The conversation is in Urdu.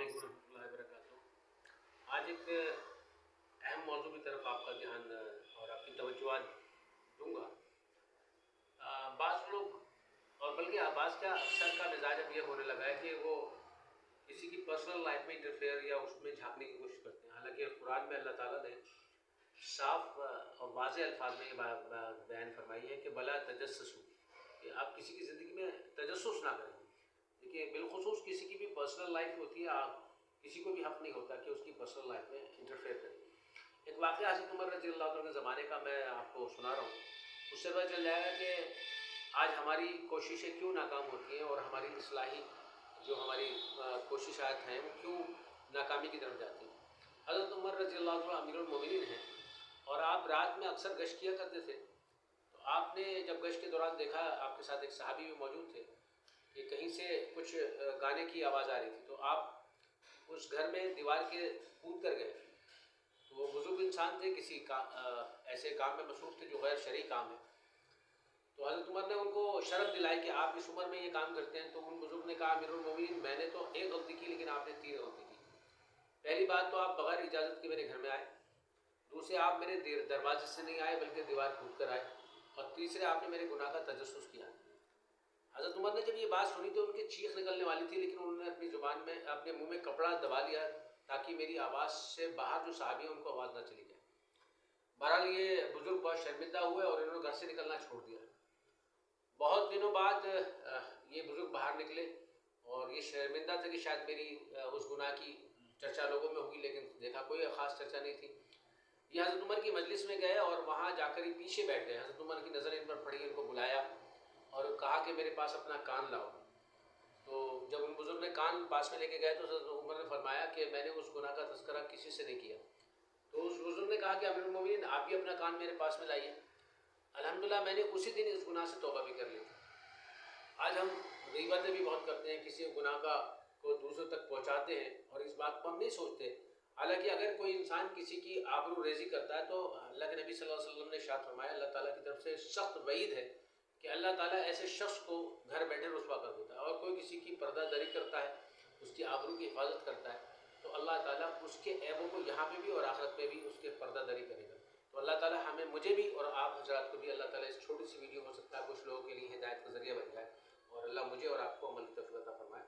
علیکم ورحمۃ اللہ وبرکاتہ۔ آج ایک اہم موضوع کی طرف آپ کا دھیان اور آپ کی توجہات دوں گا۔ بعض لوگ اور بلکہ بعض کا اکثر کا مزاج اب یہ ہونے لگا ہے کہ وہ کسی کی پرسنل لائف میں انٹرفیئر یا اس میں جھانکنے کی کوشش کرتے ہیں، حالانکہ قرآن میں اللہ تعالیٰ نے صاف اور واضح الفاظ میں یہ بیان فرمائی ہے کہ بلا تجسسوا، کہ آپ کسی کی زندگی میں تجسس نہ کریں۔ دیکھیے بالخصوص کسی کی بھی پرسنل لائف ہوتی ہے، آپ کسی کو بھی حق نہیں ہوتا کہ اس کی پرسنل لائف میں انٹرفیئر کریں۔ ایک واقعہ حضرت عمر رضی اللہ عنہ کے زمانے کا میں آپ کو سنا رہا ہوں، اس سے پتہ چل جائے گا کہ آج ہماری کوششیں کیوں ناکام ہوتی ہیں اور ہماری اصلاحی جو ہماری کوششات ہیں وہ کیوں ناکامی کی طرف جاتی ہیں۔ حضرت عمر رضی اللہ عنہ امیر المومنین ہیں اور آپ رات میں اکثر گشت کیا کرتے تھے۔ تو آپ نے جب گشت کے دوران دیکھا، آپ کے ساتھ ایک صحابی بھی موجود تھے، کہ کہیں سے کچھ گانے کی آواز آ رہی تھی، تو آپ اس گھر میں دیوار کے کود کر گئے۔ تو وہ بزرگ انسان تھے، کسی ایسے کام میں مصروف تھے جو غیر شرعی کام ہے۔ تو حضرت عمر نے ان کو شرط دلائی کہ آپ اس عمر میں یہ کام کرتے ہیں۔ تو ان بزرگ نے کہا امیر المومنین میں نے تو ایک غلطی کی لیکن آپ نے 3 غلطی کی۔ پہلی بات تو آپ بغیر اجازت کے میرے گھر میں آئے، دوسرے آپ میرے دروازے سے نہیں آئے بلکہ دیوار کود کر آئے، اور تیسرے آپ نے میرے گناہ کا تجسس کیا۔ حضرت عمر نے جب یہ بات سنی تو ان کی چیخ نکلنے والی تھی، لیکن انہوں نے اپنی زبان میں اپنے منہ میں کپڑا دبا لیا تاکہ میری آواز سے باہر جو صحابی ہیں ان کو آواز نہ چلی جائے۔ بہرحال یہ بزرگ بہت شرمندہ ہوئے اور انہوں نے گھر سے نکلنا چھوڑ دیا۔ بہت دنوں بعد یہ بزرگ باہر نکلے اور یہ شرمندہ تھے کہ شاید میری اس گناہ کی چرچا لوگوں میں ہوگی، لیکن دیکھا کوئی خاص چرچا نہیں تھی۔ یہ حضرت عمر کی مجلس میں گئے اور وہاں جا کر ہی پیچھے بیٹھ گئے۔ حضرت عمر کی نظر ان پر پڑی، ان کو بلایا اور کہا کہ میرے پاس اپنا کان لاؤ۔ تو جب ان بزرگ نے کان پاس میں لے کے گئے تو حضرت عمر نے فرمایا کہ میں نے اس گناہ کا تذکرہ کسی سے نہیں کیا۔ تو اس بزرگ نے کہا کہ امیر المومنین آپ بھی اپنا کان میرے پاس میں لائیے، الحمدللہ میں نے اسی دن اس گناہ سے توبہ بھی کر لی تھی۔ آج ہم غیبتیں بھی بہت کرتے ہیں، کسی گناہ کو دوسروں تک پہنچاتے ہیں اور اس بات کو ہم نہیں سوچتے۔ حالانکہ اگر کوئی انسان کسی کی آبرو ریزی کرتا ہے تو اللہ کے نبی صلی اللہ علیہ وسلم نے ارشاد فرمایا، اللہ تعالیٰ کی طرف سے سخت وعید ہے کہ اللہ تعالیٰ ایسے شخص کو گھر بیٹھے رسوا کر دیتا ہے۔ اور کوئی کسی کی پردہ داری کرتا ہے، اس کی آبرو کی حفاظت کرتا ہے، تو اللہ تعالیٰ اس کے عیبوں کو یہاں پہ بھی اور آخرت میں بھی اس کے پردہ داری کرے گا۔ تو اللہ تعالیٰ ہمیں، مجھے بھی اور آپ حضرات کو بھی، اللہ تعالیٰ اس چھوٹی سی ویڈیو ہو سکتا ہے کچھ لوگوں کے لیے ہدایت کا ذریعہ بن جائے، اور اللہ مجھے اور آپ کو عمل کی توفیق عطا فرمائے۔